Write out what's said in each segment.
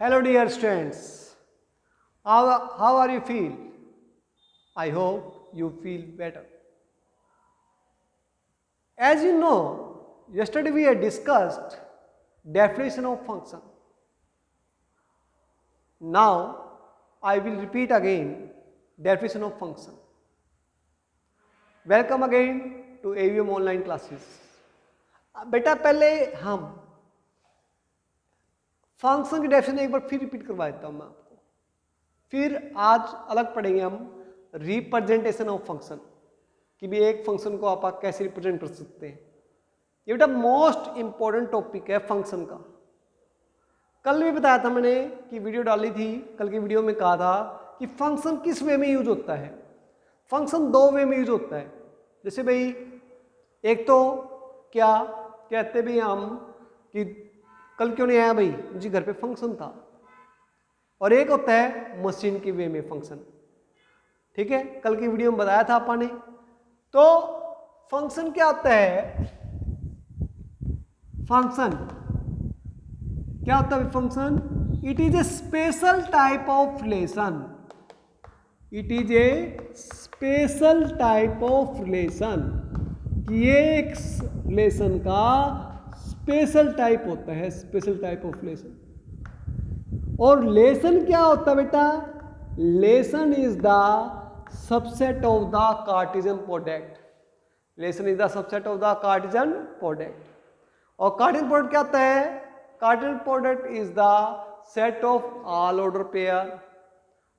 Hello dear students, how are you feel? I hope you feel better. As you know, yesterday we had discussed definition of function. Now I will repeat again definition of function. Welcome again to AVM online classes. बेटा पहले हम function की definition एक बार फिर repeat करवा देता हूं मैं आपको। फिर आज अलग पढ़ेंगे हम रिप्रेजेंटेशन ऑफ फंक्शन कि भी एक फंक्शन को आप कैसे रिप्रेजेंट कर सकते हैं। ये बेटा मोस्ट इंपॉर्टेंट टॉपिक है फंक्शन का। कल भी बताया था मैंने कि वीडियो डाली थी, कल की वीडियो में कहा था कि फंक्शन किस वे में यूज होता है। फंक्शन दो वे में यूज होता है। जैसे भाई एक तो क्या कहते भी हम कि कल क्यों नहीं आया भाई, मुझे घर पे फंक्शन था। और एक होता है मशीन की वे में फंक्शन। ठीक है, कल की वीडियो में बताया था आपने। तो फंक्शन क्या होता है? फंक्शन क्या होता है? Function it is a special type of relation. It is a special type of relation कि ये एक रिलेशन का स्पेशल टाइप होता है, स्पेशल टाइप ऑफ रिलेशन। और रिलेशन क्या होता है बेटा? Relation is the subset of the Cartesian product. Relation is the subset of the Cartesian product. और कार्टेशियन प्रोडक्ट क्या होता है? Cartesian product is the set of all order pair.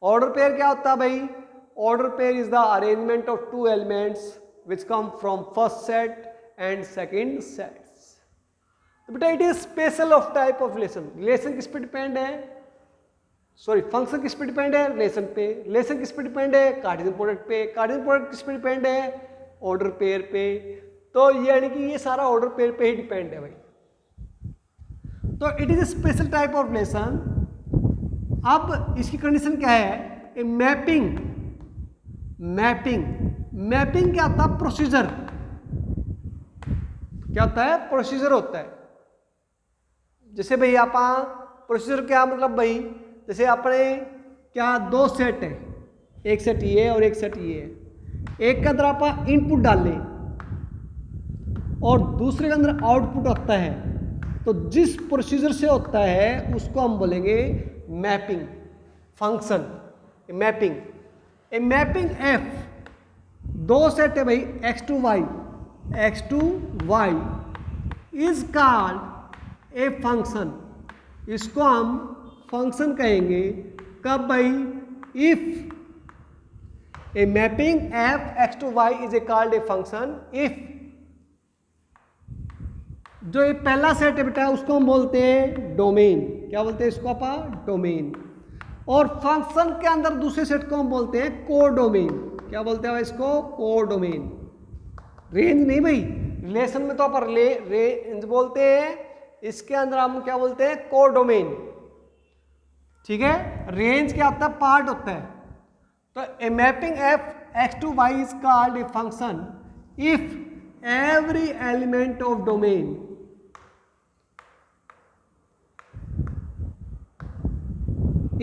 Order pair क्या होता है भाई? Order pair is the arrangement of two elements which come from first set and second set. तो बेटा it is special of type of relation. Relation किस पे depend है? Sorry, function किस पे डिपेंड है? रिलेशन पे। रिलेशन किस पे डिपेंड है? कार्टेशियन प्रोडक्ट पे। कार्टेशियन प्रोडक्ट किस पे डिपेंड है? ऑर्डर पेयर पे। तो ये यानी कि ये सारा ऑर्डर पेयर पे ही डिपेंड है भाई। तो it is a special type of relation. अब इसकी कंडीशन क्या है? A mapping. मैपिंग मैपिंग क्या होता है? प्रोसीजर। क्या होता है? प्रोसीजर होता है। जैसे भाई आप प्रोसीजर क्या मतलब भाई? जैसे अपने क्या दो सेट है, एक सेट ये और एक सेट ये है। एक के अंदर आप इनपुट डालें और दूसरे के अंदर आउटपुट होता है, तो जिस प्रोसीजर से होता है उसको हम बोलेंगे mapping function. Mapping a mapping F. दो सेट है भाई X to Y, X to Y is called a function. इसको हम फंक्शन कहेंगे कब भाई? If a mapping F X to Y is a called a function if जो ये पहला सेट है बेटा उसको हम बोलते हैं डोमेन। क्या बोलते हैं इसको आप? डोमेन। और फंक्शन के अंदर दूसरे सेट को हम बोलते हैं कोडोमेन। क्या बोलते हैं इसको? कोडोमेन। रेंज नहीं भाई, रिलेशन में तो आप रेंज बोलते हैं, इसके अंदर हम क्या बोलते हैं? कोडोमेन। ठीक है, रेंज क्या होता है? पार्ट होता है। तो a mapping F X to Y is called a function if every element of domain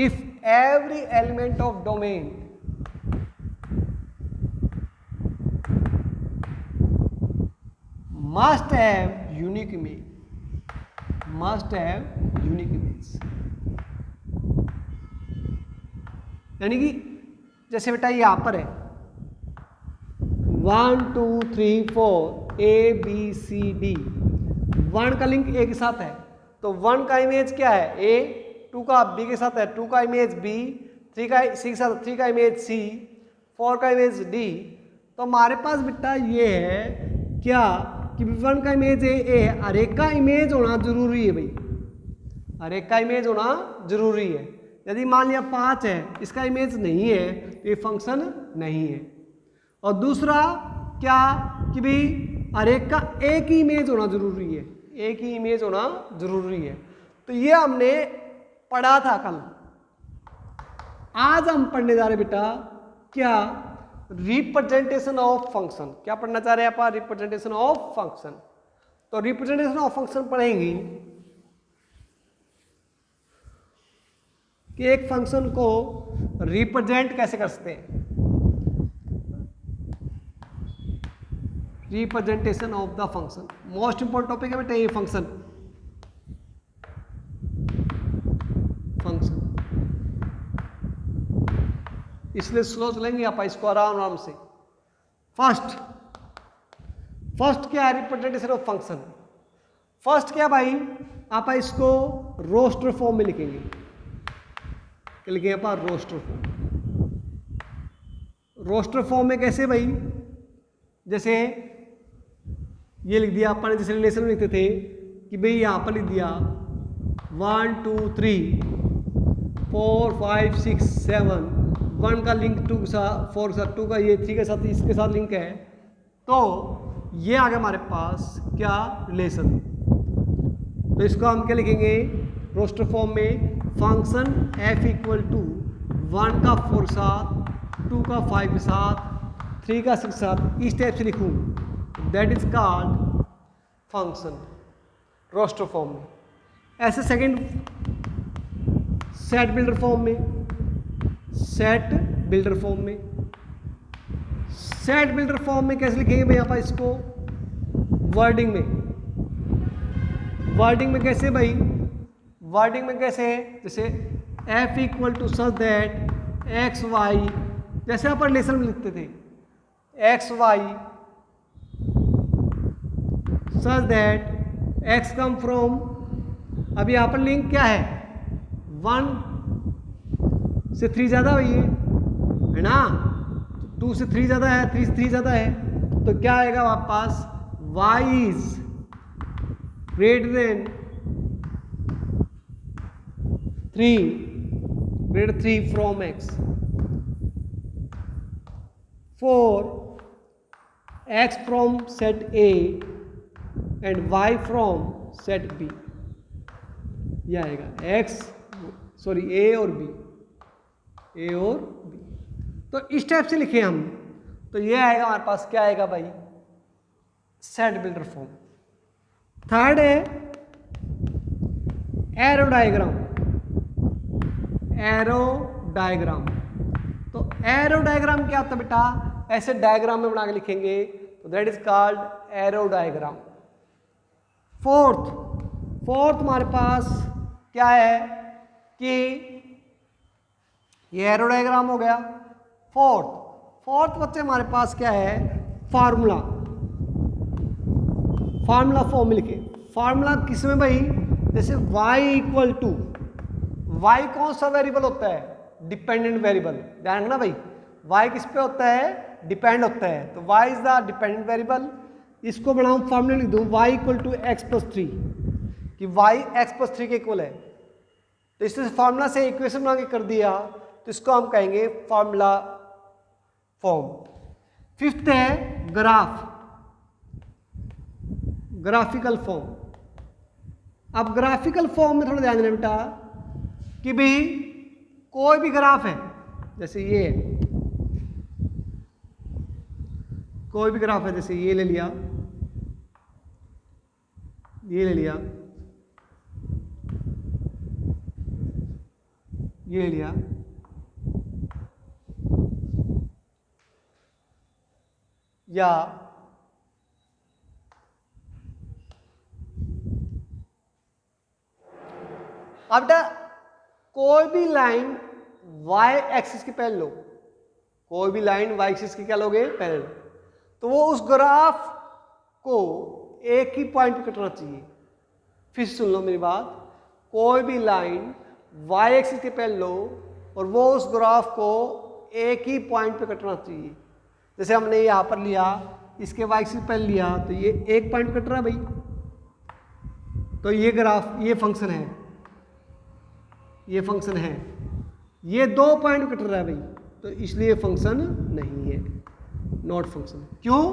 if every element of domain must have unique image, must have unique image। यानी कि जैसे बेटा यहाँ पर है 1 2 3 4 A B C D। 1 का link A के साथ है, तो 1 का इमेज क्या है? A। 2 का B के साथ है, 2 का इमेज B। 3 का C के साथ 3 का इमेज C। 4 का इमेज D। तो हमारे पास बेटा ये है क्या कि 1 का इमेज A है। हर एक का इमेज होना जरूरी है भाई, हर एक का इमेज होना जरूरी है। यदि मान लिया 5 है, इसका इमेज नहीं है तो ये फंक्शन नहीं है। और दूसरा क्या कि भाई हर एक का एक ही इमेज होना जरूरी है, एक ही इमेज होना जरूरी है। तो ये हमने पढ़ा था कल। आज हम पढ़ने जा रहे बेटा क्या? Representation of function. क्या पढ़ना चाह रहे हैं आप? Representation of function. तो रिप्रेजेंटेशन ऑफ फंक्शन पढ़ेंगे कि एक फंक्शन को रिप्रेजेंट कैसे कर सकते हैं, representation of the function. Most important topic है बेटा ये फंक्शन। इसलिए स्लो चलेंगे आप इसको आराम आराम से। फर्स्ट क्या है रिप्रेजेंटेशन ऑफ फंक्शन। फर्स्ट क्या भाई, आप इसको रोस्टर फॉर्म में लिखेंगे। क्या लिखेंगे आप? Roster form. रोस्टर फॉर्म में कैसे भाई, जैसे ये लिख दिया अपन, जैसे रिलेशन में लिखते थे कि भाई यहां पर लिख दिया 1 2 3 4 5 6 7, 1 का लिंक 2 के साथ, 4 के साथ, 2 का ये 3 के साथ, इसके साथ लिंक है। तो ये आ गया हमारे पास क्या, रिलेशन। तो इसको हम क्या लिखेंगे रोस्टर फॉर्म में, फंक्शन f इक्वल टू 1 का 4 के साथ, 2 का 5 के साथ, 3 का 6 के साथ, इस टाइप से लिखूँ, that is called function roster form में। ऐसे सेकंड सेट बिल्डर फॉर्म में, सेट बिल्डर फॉर्म में, सेट बिल्डर फॉर्म में कैसे लिखेंगे भाई आप इसको, वर्डिंग में। वर्डिंग में कैसे भाई, वर्डिंग में कैसे है, जैसे f equal to such that X Y, जैसे आप रिलेशन में लिखते थे X Y such that X come from, अभी यहाँ पर लिंक क्या है, 1 से 3 ज़्यादा हुई है ना, 2 से 3 ज़्यादा है, 3 से 3 ज़्यादा है, तो क्या आएगा आपके पास, y is greater than 3 from x, for x from set A and y from set B, यह आएगा A और B, तो इस टाइप से लिखे हम, तो ये आएगा हमारे पास, क्या आएगा भाई, सेट बिल्डर फॉर्म। थर्ड है एरो डायग्राम। एरो डायग्राम, तो एरो डायग्राम क्या होता है बेटा, ऐसे डायग्राम में बना के लिखेंगे, तो that is called arrow diagram. Fourth हमारे पास क्या है कि ये एरो डायग्राम हो गया। फोर्थ बच्चे हमारे पास क्या है, फार्मूला फॉर्म लिखे। फार्मूला किसमें भाई, जैसे y इक्वल टू, y कौन सा वेरिएबल होता है, डिपेंडेंट वेरिएबल, ध्यान रखना भाई, y किस पे होता है, डिपेंड होता है, तो y is the dependent variable. इसको बनाऊं फार्मूला लिख दूं y equal to X plus 3, कि y x प्लस 3 के इक्वल है, तो इससे फार्मूला से इक्वेशन बना के कर दिया, तो इसको हम कहेंगे फार्मूला फॉर्म। फिफ्थ है ग्राफिकल फॉर्म। अब ग्राफिकल फॉर्म में थोड़ा ध्यान देना बेटा कि भाई कोई भी ग्राफ है, जैसे ये है, कोई भी ग्राफ है, जैसे ये ले लिया, ये ले लिया, ये ले लिया, या अब बेटा कोई भी लाइन y एक्सिस की पहले लो, कोई भी लाइन y एक्सिस की क्या लोगे, पहले लो, तो वो उस ग्राफ को एक ही पॉइंट पे कटना चाहिए। फिर सुन लो मेरी बात, कोई भी लाइन y एक्सिस के पहले लो और वो उस ग्राफ को एक ही पॉइंट पे कटना चाहिए। जैसे हमने यहाँ पर लिया, इसके y एक्सिस पहले लिया, तो ये एक पॉइंट कट रहा है भाई, तो ये ग्राफ, ये फंक्शन है, ये फंक्शन है, ये 2 पॉइंट कट रहा है भाई, तो इसलिए फंक्शन नहीं है, नॉट फंक्शन। क्यों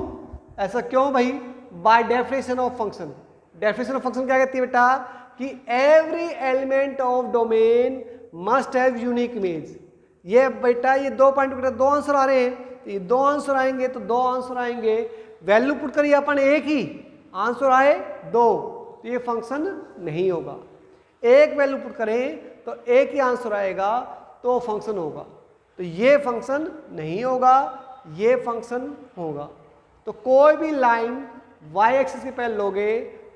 ऐसा, क्यों भाई, by definition of function. Definition of function क्या कहती है बेटा, कि every element of domain must have unique image. ये बेटा ये 2 पॉइंट कट रहे, 2 आंसर आ रहे हैं, तो ये 2 आंसर आएंगे, तो 2 आंसर आएंगे, वैल्यू पुट करिए अपन एक ही, आंसर आए 2, तो ये फंक्शन नहीं होगा। एक वैल्यू पुट करें तो एक ही आंसर आएगा तो फंक्शन होगा। तो ये फंक्शन नहीं होगा, ये फंक्शन होगा। तो कोई भी लाइन y एक्सिस के पहले लोगे,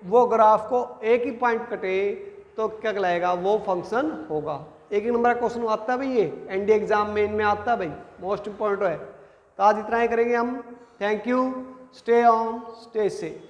वो ग्राफ को एक ही पॉइंट कटे तो क्या कहलाएगा, वो फंक्शन होगा। एक ही नंबर का क्वेश्चन आता है भाई, ये एनडीए एग्जाम में इनमें आता है भाई, मोस्ट इंपॉर्टेंट है। तो आज इतना ही करेंगे हम। Thank you, stay on, stay safe.